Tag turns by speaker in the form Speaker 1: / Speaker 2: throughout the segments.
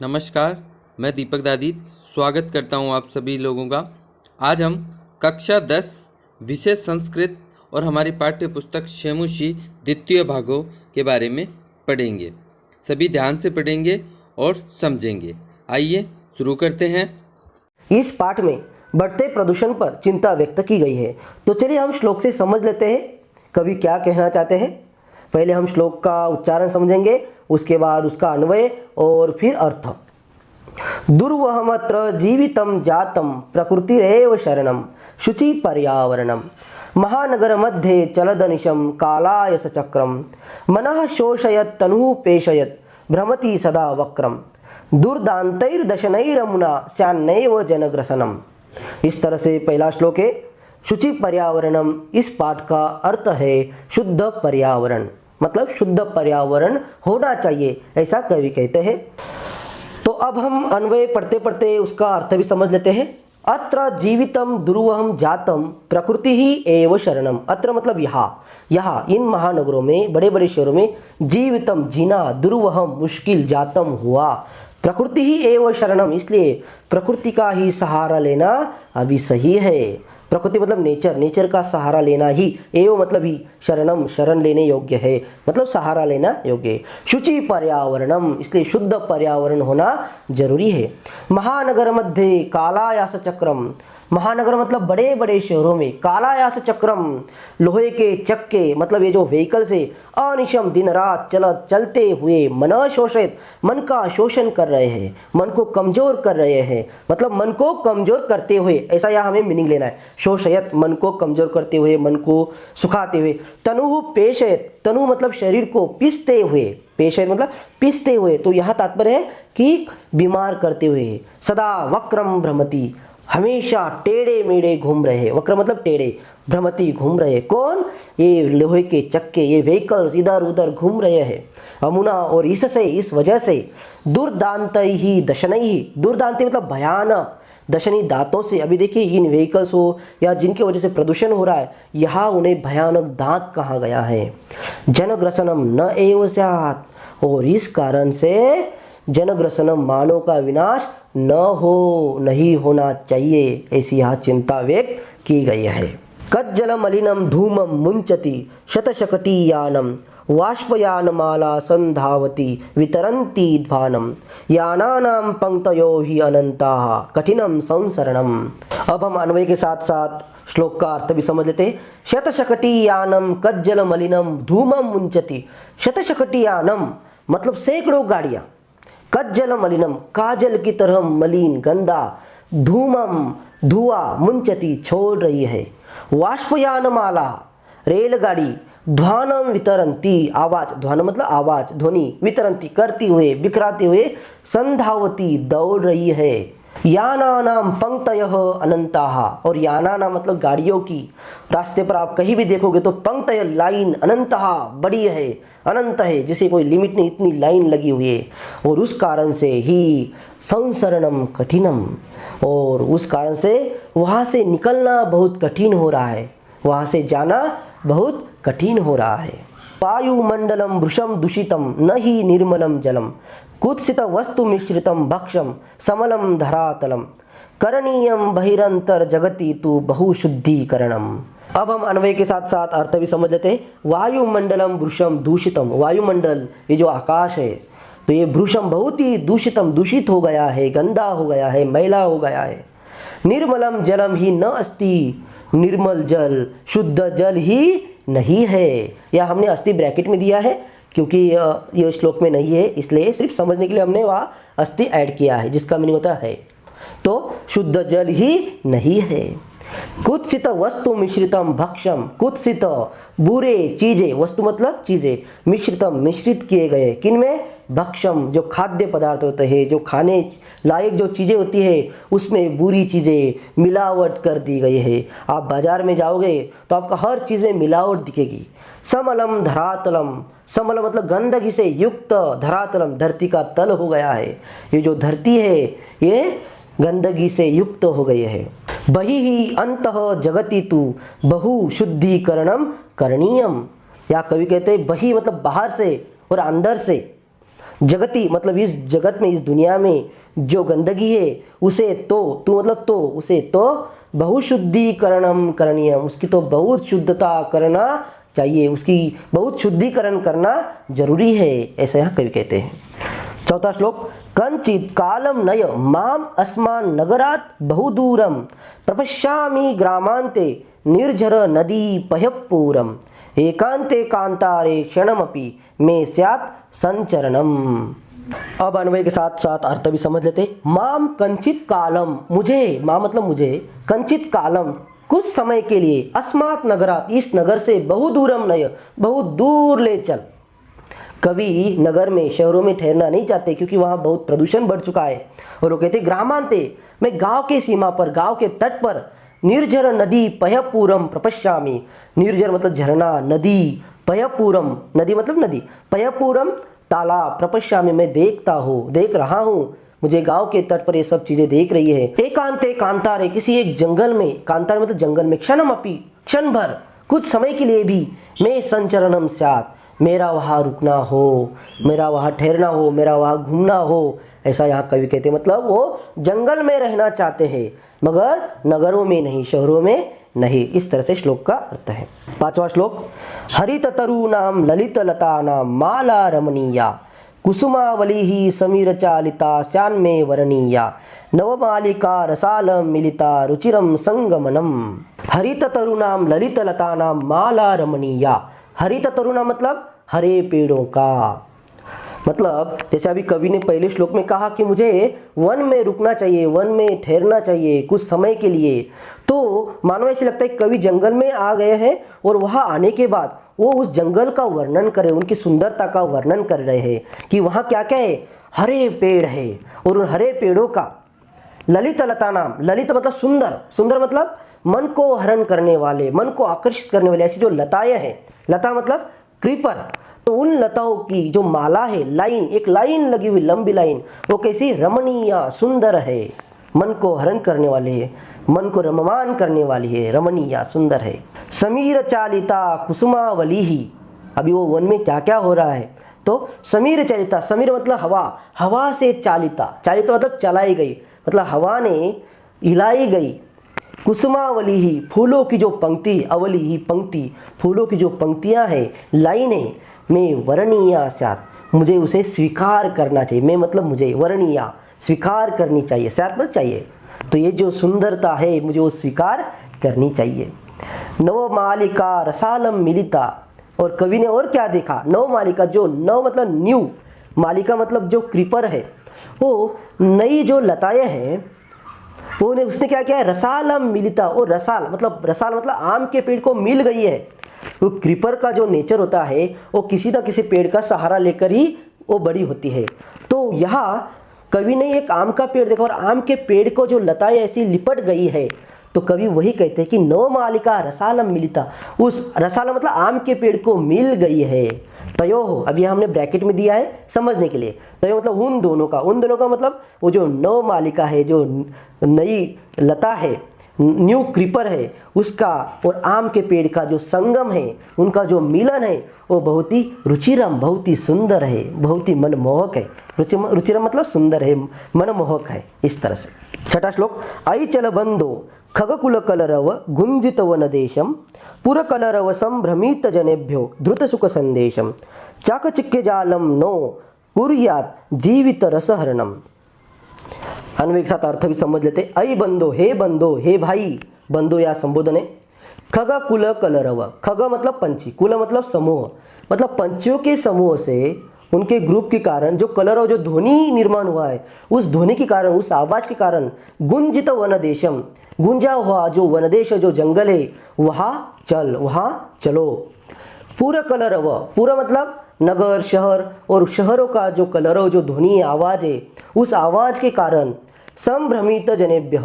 Speaker 1: नमस्कार, मैं दीपक दादी स्वागत करता हूं आप सभी लोगों का। आज हम कक्षा 10 विषय संस्कृत और हमारी पाठ्य पुस्तक शेमुशी द्वितीय भागों के बारे में पढ़ेंगे। सभी ध्यान से पढ़ेंगे और समझेंगे। आइए शुरू करते हैं।
Speaker 2: इस पाठ में बढ़ते प्रदूषण पर चिंता व्यक्त की गई है। तो चलिए हम श्लोक से समझ लेते हैं कवि क्या कहना चाहते हैं। पहले हम श्लोक का उच्चारण समझेंगे, उसके बाद उसका अन्वय और फिर अर्थ। दुर्वहमत्र जीवितं जातं प्रकृतिरेव शरणं शुचि पर्यावरणं महानगर मध्ये चलदनिशं कालायस चक्रं मनः शोषयत् तनुः पेशयत् भ्रमति सदा वक्रं दुर्दान्तैर्दशनैरमुना स्यान्नैव जनग्रसनम। इस तरह से पहला श्लोक है शुचि पर्यावरणम। इस पाठ का अर्थ है शुद्ध पर्यावरण, मतलब शुद्ध पर्यावरण होना चाहिए, ऐसा कवि कहते हैं। तो अब हम अन्वय पढ़ते पढ़ते उसका अर्थ भी समझ लेते हैं। अत्र जीवितम दुर्वहम जातम प्रकृति ही एव शरणम। अत्र मतलब यहाँ इन महानगरों में, बड़े बड़े शहरों में जीवितम जीना, दुर्वहम मुश्किल, जातम हुआ, प्रकृति ही एव शरणम इसलिए प्रकृति का ही सहारा लेना अभी सही है। प्रकृति मतलब नेचर का सहारा लेना ही, एव मतलब ही, शरणम शरण लेने योग्य है, मतलब सहारा लेना योग्य है। शुचि पर्यावरणम इसलिए शुद्ध पर्यावरण होना जरूरी है। महानगर मध्ये कालायास चक्रम, महानगर मतलब बड़े बड़े शहरों में, कालायास चक्रम लोहे के चक्के मतलब ये जो व्हीकल से अनिशम दिन रात चलते हुए मन शोषित मन का शोषण कर रहे हैं, मन को कमजोर कर रहे हैं, मतलब मन को कमजोर करते हुए, ऐसा यहाँ हमें मीनिंग लेना है। शोषयत मन को कमजोर करते हुए, मन को सुखाते हुए। तनु पेशयत, तनु मतलब शरीर को पीसते हुए, पेशयत मतलब पीसते हुए, तो यहाँ तात्पर्य है कि बीमार करते हुए। सदा वक्रम भ्रमति हमेशा टेढ़े मेढ़े घूम रहे हैं, वक्र मतलब टेढ़े, भ्रमति घूम रहे हैं। कौन? ये लोहे के चक्के, ये व्हीकल्स इधर उधर घूम रहे हैं। अमुना और इससे, इस वजह से, दुर्दांत ही दशनई ही, दुर्दांत मतलब भयानक, दशनी दांतों से। अभी देखिए इन व्हीकल्स हो या जिनकी वजह से प्रदूषण हो रहा है, यहाँ उन्हें भयानक दांत कहा गया है। जनग्रसनम न एव स्यात्, और इस कारण से जनग्रसनम मानव का विनाश न हो, नहीं होना चाहिए, ऐसी यहाँ चिंता व्यक्त की गई है। कज्जल मलिनम धूमम मुंचति शतशकटीयानम वाष्पयानमाला संधावती वितरन्ति ध्वानम यानानां पंक्तयो हि अनंताः कठिनम संसरणम। अब हम अन्वय के साथ साथ श्लोक का अर्थ भी समझ लेते हैं। शतशकटीयानम कज्जल मलिनम धूमम मुंचति, शतशकटीयानम मतलब सैकड़ों गाड़ियां, कज्जल मलिनम काजल की तरह मलिन गंदा, धूमम धुआं, मुंचति छोड़ रही है, वाष्पयानमाला रेलगाड़ी, ध्वानम वितरंती आवाज, ध्वान मतलब आवाज ध्वनि, वितरंती करती हुए बिखराते हुए, संधावती दौड़ रही है। यानानाम पंक्तयः अनंताः, और यानाना मतलब गाड़ियों की, रास्ते पर आप कहीं भी देखोगे तो पंक्तय लाइन, अनंतः बड़ी है, अनंत है, जिसे कोई लिमिट नहीं, इतनी लाइन लगी हुई है। और उस कारण से ही संसरणम कठिनम, और उस कारण से वहाँ से निकलना बहुत कठिन हो रहा है, वहाँ से जाना बहुत कठिन हो रहा है। वायुमंडलम वृषम दूषितम न ही निर्मलम जलम कुत्सित वस्तु मिश्रितम भक्षम समलम धरातलम करणीयम बहिरंतर जगति तु बहुशुद्धिकरणम। अब हम अन्वय के साथ साथ अर्थ भी समझ लेते हैं। वायुमंडलम वृषम दूषितम, वायुमंडल ये जो आकाश है, तो ये वृषम बहुत ही दूषितम दूषित हो गया है, गंदा हो गया है, मैला हो गया है। निर्मलम जलम ही न अस्ति, निर्मल जल, शुद्ध जल ही नहीं है। या हमने अस्ति ब्रैकेट में दिया है क्योंकि ये श्लोक में नहीं है, इसलिए सिर्फ समझने के लिए हमने वहाँ अस्ति ऐड किया है, जिसका मीनिंग होता है। तो शुद्ध जल ही नहीं है। कुत्सित वस्तु मिश्रितम भक्षम, कुत्सित बुरे चीजें, वस्तु मतलब चीजें, मिश्रितम मिश्रित किए गए, किनमें? भक्षम जो खाद्य पदार्थ होते हैं, जो खाने लायक जो चीजें होती है, उसमें बुरी चीजें मिलावट कर दी गई है। आप बाजार में जाओगे तो आपका हर चीज में मिलावट दिखेगी। समलम धरातलम, समल मतलब गंदगी से युक्त, धरातलम धरती का तल हो गया है। ये जो धरती है ये गंदगी से युक्त हो गई है। बहिः अंतः जगति तु बहु शुद्धिकरणम करणीयम, या कवि कहते हैं बही मतलब बाहर से और अंदर से, जगती मतलब इस जगत में, इस दुनिया में जो गंदगी है उसे उसे तो बहुशुद्धिकरणम करणीयम, उसकी तो बहुत शुद्धता करना चाहिए, उसकी बहुत शुद्धिकरण करना जरूरी है, ऐसा यहाँ कवि कहते हैं। चौथा श्लोक, कंचित कालम नय माम अस्मान नगरात बहुदूरम प्रपश्यामि ग्रामांते निर्झर नदी पयपूरम एकांते कांतारे क्षणमपि में स्यात् संचरणम। अब अन्वय के साथ साथ अर्थ भी समझ लेते। माम कंचित कालम, मुझे, माम मतलब मुझे, कंचित कालम कुछ समय के लिए, अस्मात् नगरात इस नगर से, बहुदूरम नय बहुत दूर ले चल। कवि नगर में, शहरों में ठहरना नहीं चाहते क्योंकि वहाँ बहुत प्रदूषण बढ़ चुका है, और वो कहते ग्रामांते, मैं गांव के सीमा पर, गांव के तट पर, निर्झर नदी पयपूरम प्रपश्यामि, निर्झर मतलब झरना, नदी, पयपूरम नदी मतलब नदी, पयपूरम तालाब, प्रपश्यामि मैं देख रहा हूँ, मुझे गांव के तट पर ये सब चीजें देख रही है। एकांते कांतारे किसी एक जंगल में, कांतारे मतलब जंगल में, क्षणमपि क्षण भर, कुछ समय के लिए भी, मैं संचरणम स्यात् मेरा वहाँ रुकना हो, मेरा वहाँ ठहरना हो, मेरा वहाँ घूमना हो, ऐसा यहाँ कवि कहते हैं। मतलब वो जंगल में रहना चाहते हैं मगर नगरों में नहीं, शहरों में नहीं। इस तरह से श्लोक का अर्थ है। पांचवा श्लोक, हरित तरूणाम ललित लतानाम माला रमणीया कुसुमावली ही समीर चालिता श्यान्मे वरणीया नवमालिका रसालम मिलिता रुचिरम संगमनम। हरित तरुणाम ललित लतानाम माला रमणीया, हरित तरुणा मतलब हरे पेड़ों का, मतलब जैसे अभी कवि ने पहले श्लोक में कहा कि मुझे वन में रुकना चाहिए, वन में ठहरना चाहिए कुछ समय के लिए, तो मानो ऐसे लगता है कवि जंगल में आ गए हैं और वहां आने के बाद वो उस जंगल का वर्णन कर रहे, उनकी सुंदरता का वर्णन कर रहे हैं कि वहां क्या क्या है, हरे पेड़ है, और उन हरे पेड़ों का ललित लता नाम, ललित मतलब सुंदर, सुंदर मतलब मन को हरण करने वाले, मन को आकर्षित करने वाले ऐसी जो लताएं हैं, लता मतलब क्रीपर, तो उन लताओं की जो माला है, लाइन, एक लाइन लगी हुई लंबी लाइन, वो कैसी रमणीय सुंदर है, मन को हरण करने वाले है, मन को रममान करने वाली है, रमणीय सुंदर है। समीर चालिता कुसुमावली ही, अभी वो वन में क्या क्या हो रहा है, तो समीर चालिता, समीर मतलब हवा, हवा से चालिता, चालिता मतलब चलाई गई, मतलब हवा ने हिलाई गई, कुसुमावली ही फूलों की जो पंक्ति, अवली ही पंक्ति, फूलों की जो पंक्तियां हैं, लाइनें, में वर्णीय स्यात् मुझे उसे स्वीकार करना चाहिए, मैं मतलब मुझे, वर्णीय स्वीकार करनी चाहिए, स्यात् मतलब चाहिए, तो ये जो सुंदरता है मुझे वो स्वीकार करनी चाहिए। नवमालिका रसालम मिलिता, और कवि ने और क्या देखा, नवमालिका, जो नव मतलब न्यू, मालिका मतलब जो क्रीपर है, वो नई जो लताएं हैं वो उसने क्या किया है, रसालम मिलिता, और रसाल मतलब आम के पेड़ को मिल गई है। वो क्रीपर का जो नेचर होता है वो किसी ना किसी पेड़ का सहारा लेकर ही वो बड़ी होती है, तो यहाँ कवि ने एक आम का पेड़ देखा और आम के पेड़ को जो लताएं ऐसी लिपट गई है, तो कवि वही कहते हैं कि नवमालिका रसालम मिलिता, उस रसालम मतलब आम के पेड़ को मिल गई है। तयो, अभी हमने ब्रैकेट में दिया है समझने के लिए, तयो मतलब उन दोनों का मतलब वो जो नवमालिका है, जो नई लता है, न्यू क्रीपर है, उसका और आम के पेड़ का जो संगम है, उनका जो मिलन है, वो बहुत ही रुचिरम, बहुत ही सुंदर है, बहुत ही मनमोहक है। रुचिरम मतलब सुंदर है, मनमोहक है, इस तरह से। छठा श्लोक, ऐचल बंधो खगकुल कलरव गुंजित वन देशम पुर कलरव संभ्रमित जनेभ्यो धृत सुख संदेशम चाकचिक्य जालम नो कुर्यात जीवित रसहरणम। अन्वय के साथ अर्थ भी समझ लेते। ऐ बंधो, हे भाई, बंधो या संबोधन है। खग कुल कलरव, खग मतलब पंछी, कुल मतलब समूह, मतलब पंछियों के समूह से, उनके ग्रुप के कारण जो कलरव, जो ध्वनि निर्माण हुआ है, उस ध्वनि के कारण, उस आवाज के कारण, गुंजित वन देशम, गुंजा हुआ जो वनदेश, जो जंगल है, वहाँ चलो। पूरा कलरव, पूरा मतलब नगर, शहर, और शहरों का जो कलरव, जो ध्वनि आवाज है, उस आवाज के कारण संभ्रमित जनेभ्य,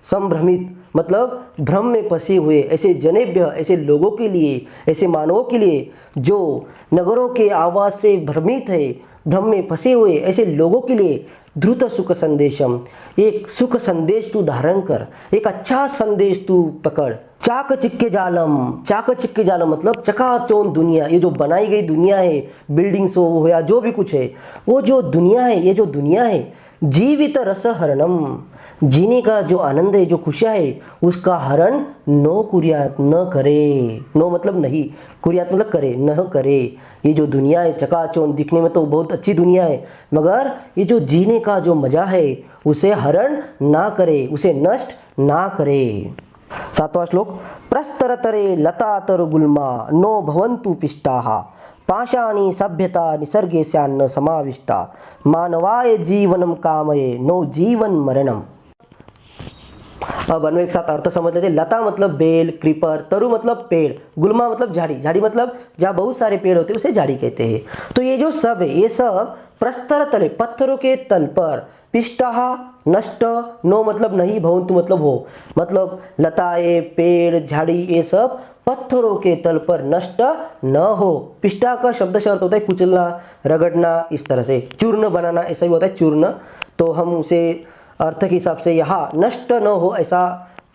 Speaker 2: संभ्रमित मतलब भ्रम में फंसे हुए ऐसे जनेभ्य, ऐसे लोगों के लिए, ऐसे मानवों के लिए जो नगरों के आवाज से भ्रमित है, भ्रम में फंसे हुए ऐसे लोगों के लिए द्रुत सुख संदेशम, एक सुख संदेश तू धारण कर, एक अच्छा संदेश तू पकड़। चाकचिक्के जालम, चाकचिक्के जालम मतलब चकाचौंध दुनिया, ये जो बनाई गई दुनिया है, बिल्डिंग्स हो या जो भी कुछ है, वो जो दुनिया है, ये जो दुनिया है, जीवित रस हरणम, जीने का जो आनंद है, जो खुशियाँ है, उसका हरण नो कुर्यात, न करे। नो मतलब नहीं, कुर्यात मतलब करे, न करे। ये जो दुनिया है चकाचौंध, दिखने में तो बहुत अच्छी दुनिया है, मगर ये जो जीने का जो मजा है उसे हरण ना करे, उसे नष्ट ना करे। 7वां श्लोक, प्रस्तरतरे लतातर गुल्मा नो भवन्तु पिष्टाः, पाषाणी सभ्यता निसर्गे स्यान्न समाविष्टा, मानवाय जीवनम कामये नो जीवन मरणम। अब बनो एक साथ अर्थ समझ लेते। लता मतलब बेल, क्रीपर, तरु मतलब पेड़, गुल्मा मतलब झाड़ी, झाड़ी मतलब जहाँ बहुत सारे पेड़ होते हैं उसे झाड़ी कहते हैं। तो ये जो सब है, ये सब प्रस्तर तले, पत्थरों के तल पर, पिष्टः नष्ट, नो मतलब नहीं, भवन्तु मतलब हो, मतलब लताएं, पेड़, झाड़ी, ये सब पत्थरों के तल पर नष्ट न हो। पिष्टा का शब्द अर्थ होता है कुचलना, रगड़ना, इस तरह से चूर्ण बनाना, ऐसा ही होता है चूर्ण। तो हम उसे अर्थ के हिसाब से यहाँ नष्ट न हो ऐसा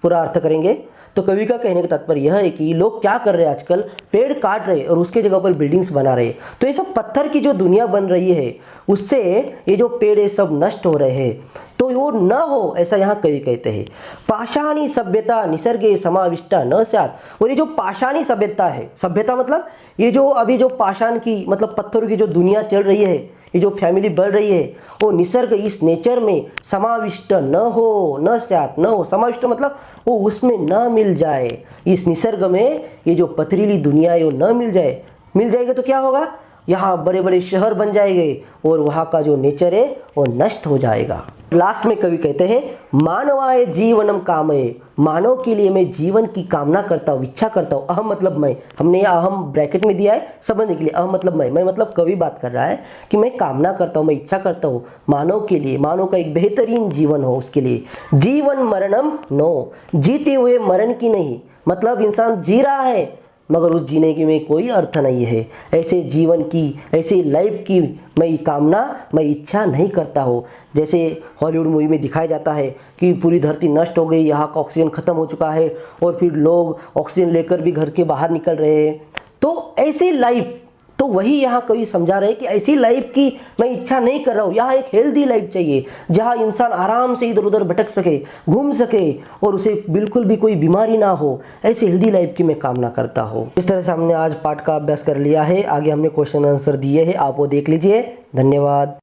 Speaker 2: पूरा अर्थ करेंगे। तो कवि का कहने का तात्पर्य यह है कि लोग क्या कर रहे हैं आजकल, पेड़ काट रहे और उसके जगह पर बिल्डिंग्स बना रहे। तो ये सब पत्थर की जो दुनिया बन रही है, उससे ये जो पेड़ है सब नष्ट हो रहे हैं, तो वो न हो ऐसा यहाँ कवि कहते हैं। पाषाणी सभ्यता निसर्गे समाविष्टा न स्यात्, और ये जो पाषाणी सभ्यता है, सभ्यता मतलब ये जो अभी जो पाषाण की मतलब पत्थरों की जो दुनिया चल रही है, ये जो फैमिली बढ़ रही है, वो निसर्ग इस नेचर में समाविष्ट न हो, न स्यात्, न हो, समाविष्ट मतलब वो उसमें न मिल जाए, इस निसर्ग में ये जो पथरीली दुनिया है वो न मिल जाए। मिल जाएगा तो क्या होगा, यहाँ बड़े बड़े शहर बन जाएंगे और वहाँ का जो नेचर है वो नष्ट हो जाएगा। लास्ट में कवि कहते हैं, मानवाय जीवनम कामये, मानव के लिए मैं जीवन की कामना करता हूँ, इच्छा करता हूँ। अहम मतलब मैं, हमने अहम ब्रैकेट में दिया है समझने के लिए। अहम मतलब मैं मतलब कवि बात कर रहा है कि मैं कामना करता हूँ, मैं इच्छा करता हूँ मानव के लिए, मानव का एक बेहतरीन जीवन हो, उसके लिए। जीवन मरणम नो, जीते हुए मरण की नहीं, मतलब इंसान जी रहा है मगर उस जीने की में कोई अर्थ नहीं है। ऐसे जीवन की, ऐसे लाइफ की मैं कामना, मैं इच्छा नहीं करता हूँ। जैसे हॉलीवुड मूवी में दिखाया जाता है कि पूरी धरती नष्ट हो गई, यहाँ का ऑक्सीजन खत्म हो चुका है और फिर लोग ऑक्सीजन लेकर भी घर के बाहर निकल रहे हैं। तो ऐसी लाइफ, तो वही यहाँ कवि समझा रहे हैं कि ऐसी लाइफ की मैं इच्छा नहीं कर रहा हूँ। यहाँ एक हेल्दी लाइफ चाहिए जहाँ इंसान आराम से इधर उधर भटक सके, घूम सके और उसे बिल्कुल भी कोई बीमारी ना हो। ऐसी हेल्दी लाइफ की मैं कामना करता हूँ। इस तरह से हमने आज पाठ का अभ्यास कर लिया है। आगे हमने क्वेश्चन आंसर दिए हैं, आप वो देख लीजिए। धन्यवाद।